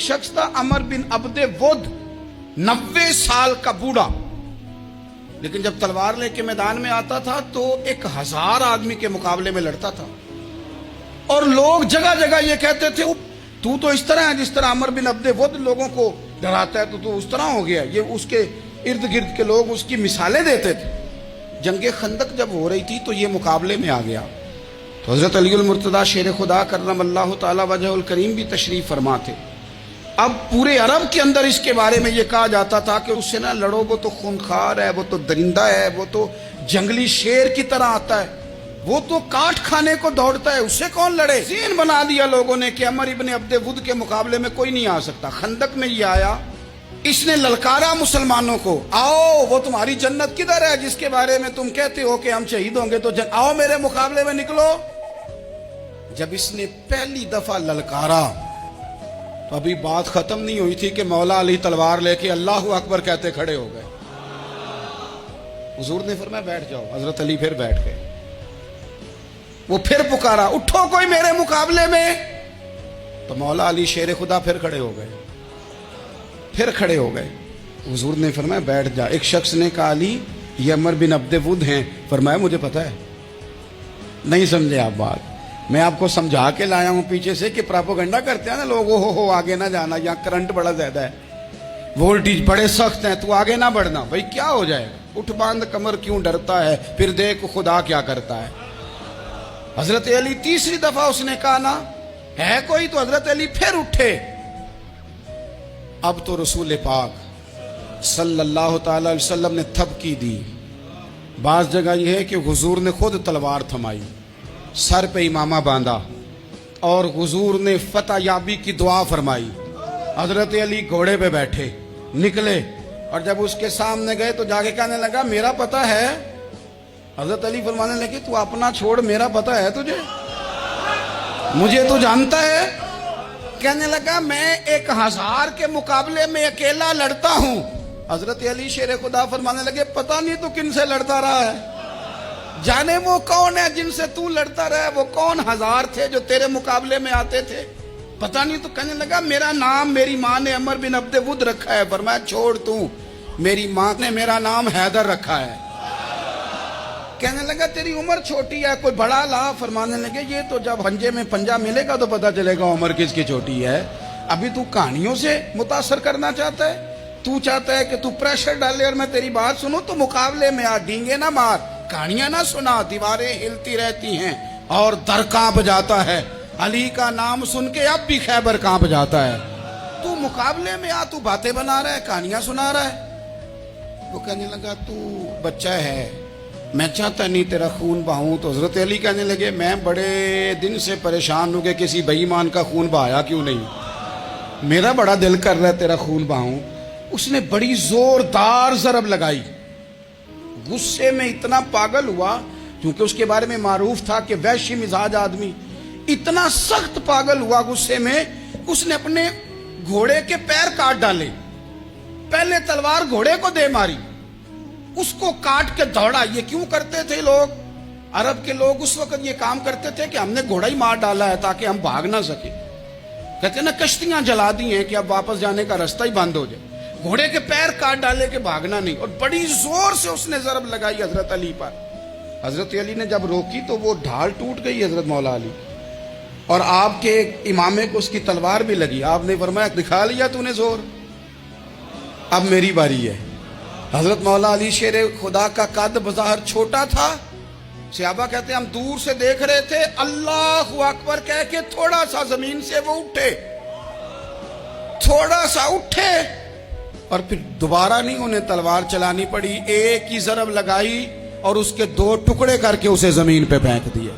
शख्स था अमर बिन अब्दे वुद, 90 साल का बूढ़ा, लेकिन जब तलवार लेके मैदान में आता था तो 1000 आदमी के मुकाबले में लड़ता था। और लोग जगह जगह ये कहते थे तू तो इस तरह है जिस तरह अमर बिन अब्दे वुद लोगों को डराता है, तो तू उस तरह हो गया। ये उसके इर्द गिर्द के लोग उसकी मिसालें देते थे। जंगे खंदक जब हो रही थी तो ये मुकाबले में आ गया। तो हजरत अलीउल मुर्तदा शेर खुदा करमल्लाहु ताला वजहुल करीम भी तशरीफ फरमा थे। अब पूरे अरब के अंदर इसके बारे में ये कहा जाता था कि उससे ना लड़ो, वो तो खूनखार है, वो तो दरिंदा है, वो तो जंगली शेर की तरह आता है, वो तो काट खाने को दौड़ता है, उससे कौन लड़े। सीन बना दिया लोगों ने कि अमर इब्न अब्दे वुद के मुकाबले में कोई नहीं आ सकता। खंदक में ये आया, इसने ललकारा मुसलमानों को, आओ वो तुम्हारी जन्नत किधर है जिसके बारे में तुम कहते हो कि हम शहीद होंगे, तो आओ मेरे मुकाबले में निकलो। जब इसने पहली दफा ललकारा तो अभी बात खत्म नहीं हुई थी कि मौला अली तलवार लेके अल्लाहु अकबर कहते खड़े हो गए। हुजूर ने फरमाया बैठ जाओ। हजरत अली फिर बैठ गए। वो फिर पुकारा, उठो कोई मेरे मुकाबले में। तो मौला अली शेर खुदा फिर खड़े हो गए, फिर खड़े हो गए। हुजूर ने फरमाया बैठ जा। एक शख्स ने कहा अली ये अमर बिन अब्दे वुद हैं। फरमाया मुझे पता है। नहीं समझे आप बात, मैं आपको समझा के लाया हूं पीछे से कि प्रोपेगेंडा करते हैं ना लोग, हो आगे ना जाना, यहाँ करंट बड़ा ज्यादा है, वोल्टेज बड़े सख्त हैं, तू आगे ना बढ़ना। भाई क्या हो जाएगा, उठ बांध कमर क्यों डरता है, फिर देख खुदा क्या करता है। हजरत अली तीसरी दफा उसने कहा ना है कोई, तो हजरत अली फिर उठे। अब तो रसूल पाक सल्लल्लाहु ताला अलैहि वसल्लम ने थपकी दी। बाज जगह यह है कि हुजूर ने खुद तलवार थमाई, सर पे इमामा बांधा और हुजूर ने फतह याबी की दुआ फरमाई। हजरत अली घोड़े पे बैठे निकले और जब उसके सामने गए तो जाके कहने लगा मेरा पता है। हजरत अली फरमाने लगे तू अपना छोड़, मेरा पता है तुझे, मुझे तो जानता है। कहने लगा मैं 1000 के मुकाबले में अकेला लड़ता हूं। हजरत अली शेर खुदा फरमाने लगे पता नहीं तू किन से लड़ता रहा है, जाने वो कौन है जिनसे तू लड़ता रहा, वो कौन 1000 थे जो तेरे मुकाबले में आते थे, पता नहीं। तो कहने लगा मेरा नाम मेरी माँ ने अमर बिन अब्दे वुद रखा है। फरमाया छोड़ तू, मेरी माँ ने मेरा नाम हैदर रखा है। कहने लगा तेरी उम्र छोटी है, कोई बड़ा ला। फरमाने लगे ये तो जब हंजे में पंजा मिलेगा तो पता चलेगा उम्र किसकी छोटी है। अभी तू कहानियों से मुतासर करना चाहता है, तू चाहता है कि तू प्रेशर डाले और मैं तेरी बात सुनूं, तो मुकाबले में आ, डींगे ना मार, कहानियां ना सुना। दीवारें हिलती रहती हैं और दर कांप जाता है। अली का नाम सुन के अब भी खैबर कांप जाता है। तू मुकाबले में आ, तू बातें बना रहा है, कहानियां सुना रहा है। वो कहने लगा तू बच्चा है, मैं चाहता नहीं तेरा खून बहाऊं। तो हजरत अली कहने लगे मैं बड़े दिन से परेशान हूं कि किसी बेईमान का खून बहाया क्यों नहीं, मेरा बड़ा दिल कर रहा है तेरा खून बहाऊं। उसने बड़ी जोरदार जरब लगाई, गुस्से में इतना पागल हुआ, क्योंकि उसके बारे में मारूफ था कि वैश्य मिजाज आदमी, इतना सख्त पागल हुआ गुस्से में, उसने अपने घोड़े के पैर काट डाले। पहले तलवार घोड़े को दे मारी, उसको काट के दौड़ा। ये क्यों करते थे लोग, अरब के लोग उस वक्त ये काम करते थे कि हमने घोड़ा ही मार डाला है ताकि हम भाग ना सके। कहते ना कश्तियां जला दी हैं कि अब वापस जाने का रास्ता ही बंद हो जाए। घोड़े के पैर काट डाले के भागना नहीं। और बड़ी जोर से उसने जरब लगाई हजरत अली पर। हजरत अली ने जब रोकी तो वो ढाल टूट गई हजरत मौला अली, और आपके इमामे को उसकी तलवार भी लगी। आपने फरमाया दिखा लिया तूने जोर, अब मेरी बारी है। हजरत मौला अली शेर खुदा का कद बज़ाहिर छोटा था। सहाबा कहते हम दूर से देख रहे थे, अल्लाहु अकबर कह के थोड़ा सा जमीन से वो उठे, थोड़ा सा उठे और फिर दोबारा नहीं उन्हें तलवार चलानी पड़ी। एक ही जरब लगाई और उसके 2 टुकड़े करके उसे जमीन पे फेंक दिए।